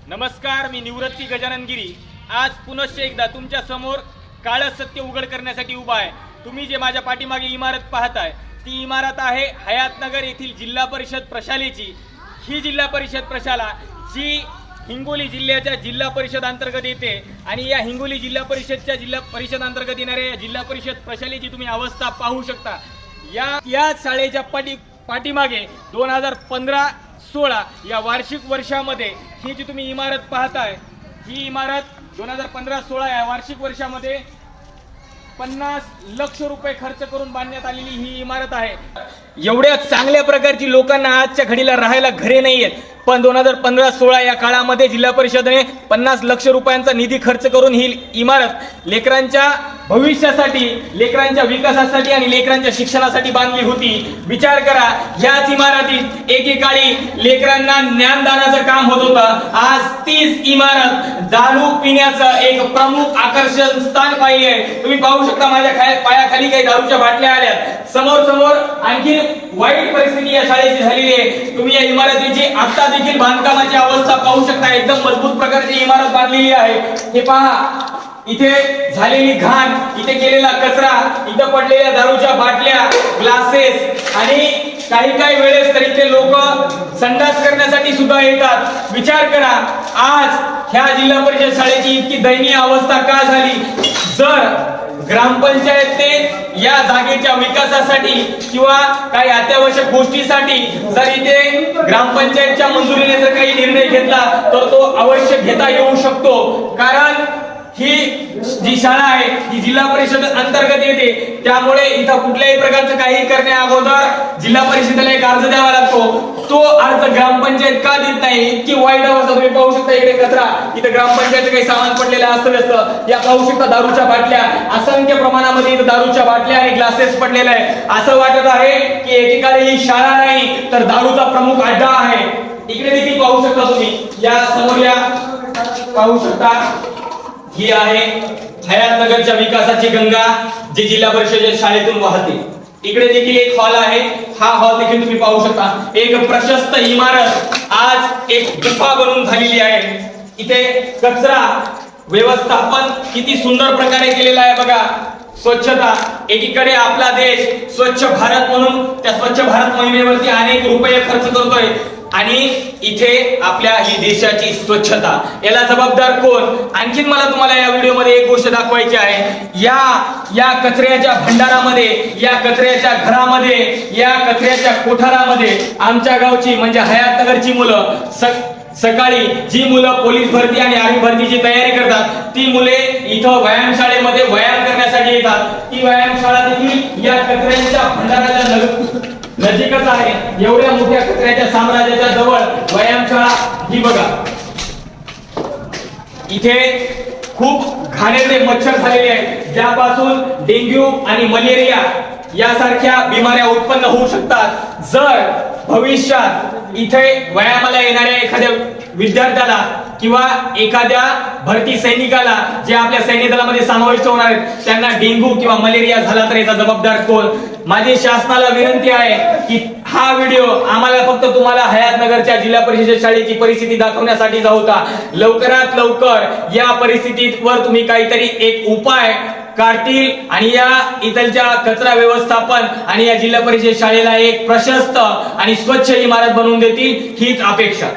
नमस्कार, मी निवृत्ती गजानन गिरी आज पुनश्च एकदा तुमच्या समोर काळं सत्य उघड करण्यासाठी उभा आहे। तुम्ही जे माझ्या पाठीमागे इमारत पाहताय ती इमारत आहे हयातनगर येथील जिल्हा परिषद प्रशालेची। ही जिल्हा परिषद प्रशाला जी हिंगोली जिल्ह्याच्या जिल्हा परिषद अंतर्गत येते आणि या हिंगोली जिल्हा परिषद अंतर्गत येणाऱ्या या जिल्हा परिषद प्रशालेची तुम्ही अवस्था पाहू शकता। या शाळेच्या पाठीमागे 2015-16 या वार्षिक वर्षामध्ये ही जी तुम्ही इमारत पाहताय ही इमारत 2015-16 या वार्षिक वर्षामध्ये 50 लाख रुपये खर्च करून बांधण्यात आलेली ही इमारत आहे। एवढ्या चांगल्या प्रकारची लोकांना आजच्या घडीला राहायला घरे नाहीयेत, पण 2015-16 या काळामध्ये जिल्हा परिषदेने 50 लाख रुपयांचा निधी खर्च करून ही इमारत लेकरांच्या भविष्यासाठी, लेकरांच्या विकासासाठी आणि लेकरांच्या शिक्षणासाठी बांधली होती। विचार करा, ह्याच इमारतीत एकेकाळी लेकरांना ज्ञानदानाचं काम होत होतं। आज तीच इमारत दारू पिण्याचं एक प्रमुख आकर्षण स्थान पाहिली आहे। तुम्ही पाहू शकता माझ्या पायाखाली काही दारूच्या बाटल्या आल्यात। समोर आणखी वाईट परिस्थिती या शाळेची झालेली आहे। तुम्ही या इमारतीची आता देखील बांधकामाची अवस्था पाहू शकता। एकदम मजबूत प्रकारची इमारत बांधलेली आहे। हे पहा, इथे झालेली घाण, इथे केलेला कचरा, इथे पडलेल्या दारूच्या बाटल्या, ग्लासेस आणि काही वेळेस तर इथे लोक संडास करण्यासाठी सुद्धा येतात। विचार करा, आज ह्या जिल्हा परिषद शाळेची इतकी दयनीय अवस्था का झाली? जर ग्रामपंचायतने या जागेच्या विकासासाठी किंवा काही अत्यावश्यक गोष्टीसाठी जर इथे ग्रामपंचायतच्या मंजुरीने जर काही निर्णय घेतला तर तो अवश्य घेता येऊ शकतो। कारण ही जी शाळा आहे ही जिल्हा परिषद अंतर्गत येते, त्यामुळे इथं कुठल्याही प्रकारचं काही करण्या अगोदर जिल्हा परिषदेला एक अर्ज द्यावा लागतो। तो अर्ज ग्रामपंचायत का देत नाही? इतकी वाईट अवस्था तुम्ही पाहू शकता। इकडे कचरा, इथं ग्रामपंचायतचं काही सामान पडलेलं असतं। या पाहू शकता दारूच्या बाटल्या, असंख्य प्रमाणामध्ये इथं दारूच्या बाटल्या आणि ग्लासेस पडलेले आहे। असं वाटत आहे की एकेकाळी ही शाळा नाही तर दारूचा प्रमुख अड्डा आहे। इकडे देखील पाहू शकता तुम्ही, या समोर या पाहू शकता, ही आहे हयातनगरच्या विकासाची गंगा जी जिल्हा परिषद शाळेतून वाहते। इकडे देखील एक हॉल आहे, हा हॉल देखील तुम्ही पाहू शकता। एक प्रशस्त इमारत आज एक गुफा बनून झालेली आहे। इथे कचरा व्यवस्थापन किती सुंदर प्रकारे केलेला आहे बघा। स्वच्छता, एकीकडे आपला देश स्वच्छ भारत म्हणून त्या स्वच्छ भारत मोहिमेवरती अनेक रुपये खर्च करतोय आणि इथे आपल्या ही देशाची स्वच्छता, याला जबाबदार कोण? आणखीन मला तुम्हाला या व्हिडिओमध्ये एक गोष्ट दाखवायची आहे। या कचऱ्याच्या भंडारामध्ये, या कचऱ्याच्या घरामध्ये, या कचऱ्याच्या कोठारामध्ये आमच्या गावची म्हणजे हयातनगरची मुलं सकाळी जी मुलं पोलीस भरती आणि आर्मी भरतीची तयारी करतात ती मुले इथं व्यायामशाळेमध्ये व्यायाम करण्यासाठी येतात। ती व्यायामशाळा देखील या कचऱ्याच्या भंडाराच्या नजीकच आहे। एवढ्या मोठ्या कचऱ्याच्या साम्राज्याच्या जवळ व्यायामशाळा ही बघा। इथे खूप घाणेरडे मच्छर झालेले आहेत, ज्यापासून डेंग्यू आणि मलेरिया यासारख्या बिमाऱ्या उत्पन्न होऊ शकतात। जर भविष्यात इथे व्यायामाला येणाऱ्या एखाद्या विद्यार्थ्याला किंवा एखाद्या भरती सैनिकाला जे आपल्या सैन्य दलामध्ये समाविष्ट होणार आहेत त्यांना डेंग्यू किंवा मलेरिया झाला तर याचा जबाबदार कोण? माझी शासनाला विनंती आहे की हा व्हिडिओ आम्हाला फक्त तुम्हाला हयातनगरच्या जिल्हा परिषद शाळेची परिस्थिती दाखवण्यासाठीचा होता। लवकरात लवकर या परिस्थितीवर तुम्ही काहीतरी एक उपाय काढतील आणि या इथलच्या कचरा व्यवस्थापन आणि या जिल्हा परिषद शाळेला एक प्रशस्त आणि स्वच्छ इमारत बनवून देतील, हीच अपेक्षा।